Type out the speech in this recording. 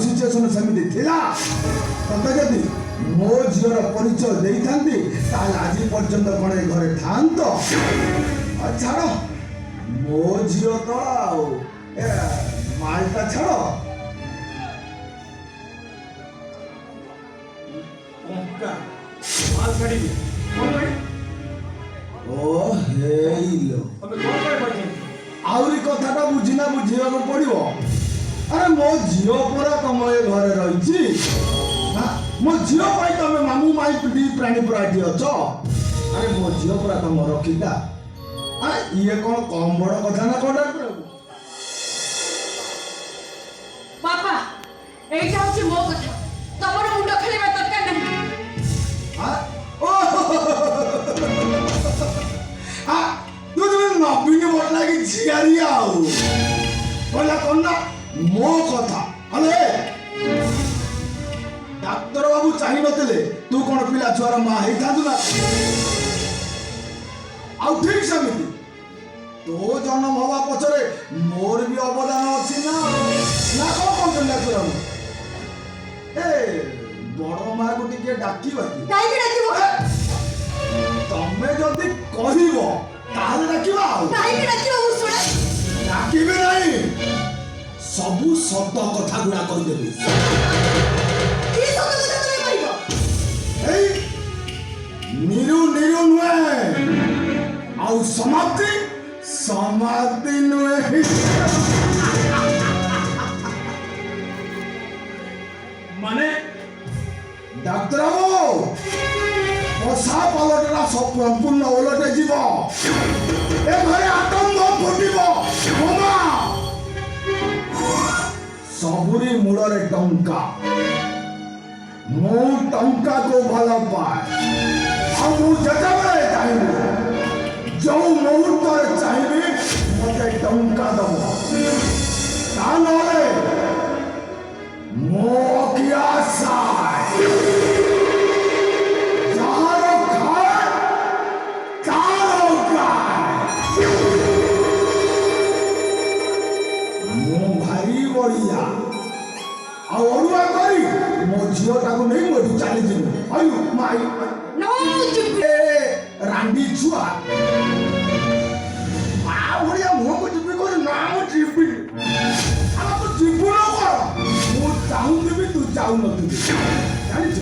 situation सेमिति थिला तते जदि मो झीर परिचय देई थांती ताल आज पर्यंत कोणे घरे थांत छाड़ मो झील तो ए मालटा छाड़ माल छाड़ी ओ हेलो आउरी कथाटा बुझिना बुझिବାକୁ पड़िबो अरे मो झील परा तुम ए घरे रहिछि मो झील पाई तमे मामू माई पिटी प्राणी पराठी अछ अरे मो झील परा तुम रखिता अरे ये कोन कम बड़ कथा ना कोडा पापा एटा होची मो कथा तमरो मुंड खेलेबा दरकार नहीं तू नबीन बोला कि झियारी आउ बोला कौन ना मो कथा अरे डाक्तर बाबू चाहि नथिले तू कोन पिला छुआर मां हेई थादु ना आउ ठीक समिति तो जन्म हवा पछरे मोर भी अवदान अछि ना ना कोन डाक्तर बाबू ए बड़ मां को टिके डाकिबा काई के डाकिबो तमे जदी कहिबो ताले डाकिबा काई के डाकिबो सुना डाकिबे नाही सबु सत कथा गुडा कहि देबी की सत कथा तमे कहिबो ए निरु निरु नुए आउ समाप्ति समाप्ति नुए माने डाक्टर बाबू पसा पालटरा संपूर्ण ओलटे जीव ए घरे आतंक फुटिब बोमा सबुरी मूଳରେ टंका ମୁଁ ଟଙ୍କାକୁ ଭଲ ପାଏ ଆଉ ମୁଁ ଯେତେବେଳେ ଚାହିଁବି ଯୋଉ ମୁହୂର୍ତ୍ତରେ ଚାହିଁବି ମତେ ଟଙ୍କା ଦବ ତା ନହେଲେ ମୋ କିଆ ସାଏ ଯାହାର ଖାଏ ତାର ଗାଏ ମୁଁ ଭାରି ବଢିଆ ଆଉ ଅରୁଆ କରି ମୋ ଝିଅଟାକୁ ନେଇ ମୁଁ ଏଠୁ ଚାଲିଯିବି ଆୟୁ ମାଇ नो चुप ଏ ରାଣ୍ଡି ଛୁଆ ମା ଭଳିଆ ମୁହଁକୁ ଯିବି କହୁଛି ନା ମୁଁ ଯିବି ଆଉ ତୁ ଯିବୁ ନା କଣ ମୁଁ ଚାହୁଁଥିବି ତୁ ଚାହୁଁନଥିବି